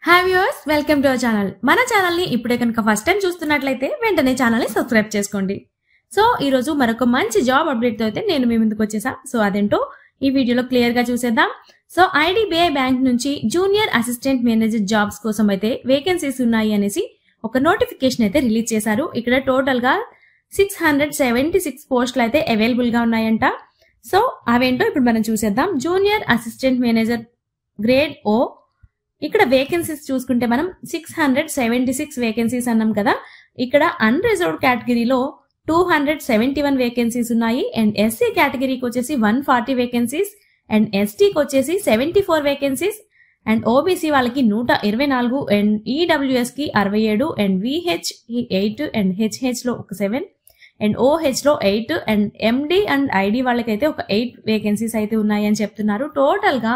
Hi viewers, welcome to our channel. మన channel ని ఇప్పుడే కనుక ఫస్ట్ టైం చూస్తున్నట్లయితే వెంటనే ఛానల్ ని సబ్స్క్రైబ్ చేసుకోండి. సో ఈ రోజు మరొక మంచి జాబ్ అప్డేట్ తో అయితే నేను మీ ముందుకు వచ్చేసా. సో అదేంటో ఈ వీడియోలో క్లియర్ గా చూసేద్దాం. సో ఐడిబిఐ బ్యాంక్ నుంచి జూనియర్ అసిస్టెంట్ మేనేజర్ జాబ్స్ కోసం అయితే వేకెన్సీస్ ఉన్నాయి అనేసి ఒక నోటిఫికేషన్ అయితే రిలీజ్ చేశారు. ఇక్కడ టోటల్ గా 676 పోస్టులు అయితే అవైలబుల్ గా ఉన్నాయంట. సో అవేంటో ఇప్పుడు మనం చూసేద్దాం. జూనియర్ అసిస్టెంట్ మేనేజర్ గ్రేడ్ ఓ, ఇక్కడ వేకెన్సీస్ చూసుకుంటే మనం 676 వేకెన్సీస్ అన్నాం కదా. ఇక్కడ అన్రిజర్వ్డ్ కేటగిరీలో 271 వేకెన్సీస్ ఉన్నాయి. అండ్ ఎస్సీ కేటగిరీకి వచ్చేసి 140 వేకెన్సీస్, అండ్ ఎస్టీకి వచ్చేసి 74 వేకెన్సీస్, అండ్ ఓబీసీ వాళ్ళకి 124, అండ్ ఈడబ్ల్యూఎస్ కి 67, అండ్ విహెచ్ 8, అండ్ హెచ్హెచ్ లో ఒక 7, అండ్ ఓహెచ్ లో 8, అండ్ ఎండి అండ్ ఐడి వాళ్ళకైతే ఒక 8 వేకెన్సీస్ అయితే ఉన్నాయి అని చెప్తున్నారు. టోటల్ గా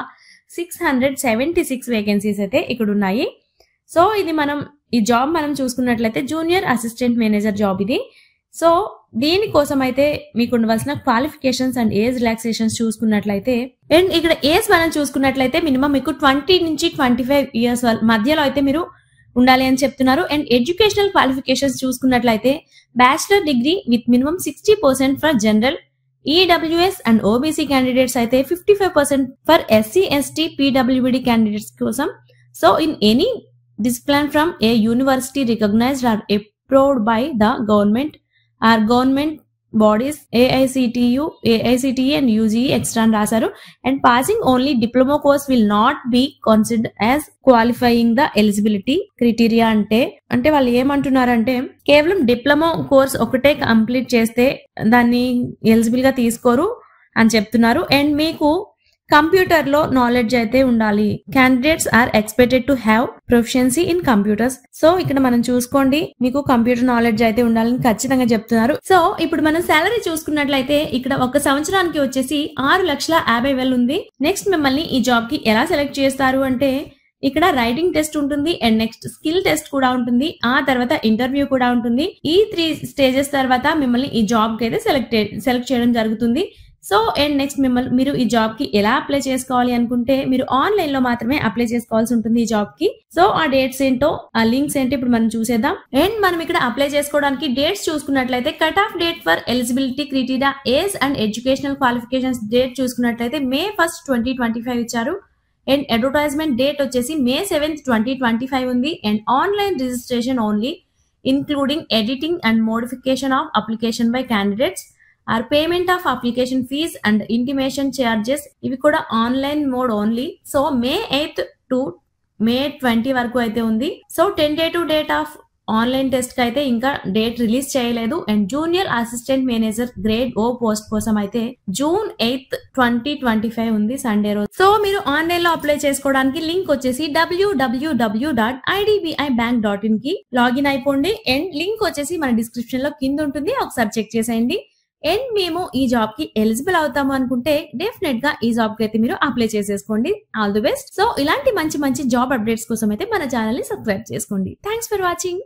676 వేకెన్సీస్ అయితే ఇక్కడ ఉన్నాయి. సో ఇది ఈ జాబ్ మనం చూసుకున్నట్లయితే జూనియర్ అసిస్టెంట్ మేనేజర్ జాబ్ ఇది. సో దీనికోసం అయితే మీకు ఉండవలసిన క్వాలిఫికేషన్స్ అండ్ ఏజ్ రిలాక్సేషన్స్ చూసుకున్నట్లయితే, అండ్ ఇక్కడ ఏజ్ మనం చూసుకున్నట్లయితే మినిమం మీకు 20 నుంచి 25 ఇయర్స్ మధ్యలో అయితే మీరు ఉండాలి అని చెప్తున్నారు. అండ్ ఎడ్యుకేషనల్ క్వాలిఫికేషన్స్ చూసుకున్నట్లయితే bachelor degree with minimum 60% for general, EWS and OBC candidates అయితే 55% ఫర్ ఎస్సీ ఎస్టీ పీడబ్ల్యూబీడీ క్యాండిడేట్స్ కోసం. So in any discipline from a university recognized or approved by the government or government bodies AICTU, AICTE and UGE extra అని రాశారు. And passing only diploma course will not be considered as qualifying the eligibility criteria. అంటే వాళ్ళు ఏమంటున్నారంటే కేవలం diploma course ఒకటే complete చేస్తే దాన్ని eligible గా తీసుకోరు అని చెప్తున్నారు. అండ్ మీకు కంప్యూటర్ లో నాలెడ్జ్ అయితే ఉండాలి. Candidates are expected to have proficiency in computers. So ఇక్కడ మనం చూసుకోండి, మీకు కంప్యూటర్ నాలెడ్జ్ అయితే ఉండాలని ఖచ్చితంగా చెప్తున్నారు. సో ఇప్పుడు మనం సాలరీ చూసుకున్నట్లయితే ఇక్కడ ఒక సంవత్సరానికి వచ్చేసి 6,50,000 ఉంది. నెక్స్ట్ మిమ్మల్ని ఈ జాబ్ కి ఎలా సెలెక్ట్ చేస్తారు అంటే ఇక్కడ రైటింగ్ టెస్ట్ ఉంటుంది, అండ్ నెక్స్ట్ స్కిల్ టెస్ట్ కూడా ఉంటుంది, ఆ తర్వాత ఇంటర్వ్యూ కూడా ఉంటుంది. ఈ 3 స్టేజెస్ తర్వాత మిమ్మల్ని ఈ జాబ్ కి అయితే సెలెక్ట్ చేయడం జరుగుతుంది. సో అండ్ నెక్స్ట్ మీరు ఈ జాబ్ కి ఎలా అప్లై చేసుకోవాలి అనుకుంటే మీరు ఆన్లైన్ లో మాత్రమే అప్లై చేసుకోవాల్సి ఉంటుంది ఈ జాబ్ కి. సో ఆ డేట్స్ ఏంటో, ఆ లింక్స్ ఏంటో ఇప్పుడు మనం చూసేద్దాం. అండ్ మనం ఇక్కడ అప్లై చేసుకోవడానికి డేట్స్ చూసుకున్నట్లయితే cut off date for eligibility criteria, age and educational qualifications date చూసుకున్నట్లయితే May 1, 2025 ఇచ్చారు. అండ్ అడ్వర్టైజ్మెంట్ డేట్ వచ్చేసి May 7, 2025 ఉంది. And online registration only including editing and modification of application by candidates or payment of application fee and intimation charges, ఇవి కూడా online mode only. So May 8 to May 20 వరకు అయితే ఉంది. So tentative date of online test కి అయితే ఇంకా date release చేయలేదు. And junior assistant manager grade O post కోసం అయితే June 8, 2025 ఉంది, సండే రోజు. సో మీరు ఆన్లైన్ లో అప్లై చేసుకోవడానికి లింక్ వచ్చేసి www.idbibank.in కి లాగిన్ అయిపోండి. అండ్ లింక్ వచ్చేసి మన డిస్క్రిప్షన్ లో కింద ఉంటుంది, ఒకసారి చెక్ చేసేయండి. అండ్ మేము ఈ జాబ్ కి ఎలిజిబుల్ అవుతాము అనుకుంటే డెఫినెట్ గా ఈ జాబ్ కి అయితే మీరు అప్లై చేసేసుకోండి. All the best. సో ఇలాంటి మంచి జాబ్ అప్డేట్స్ కోసం అయితే మన ఛానల్ ని సబ్స్క్రైబ్ చేసుకోండి. Thanks for watching.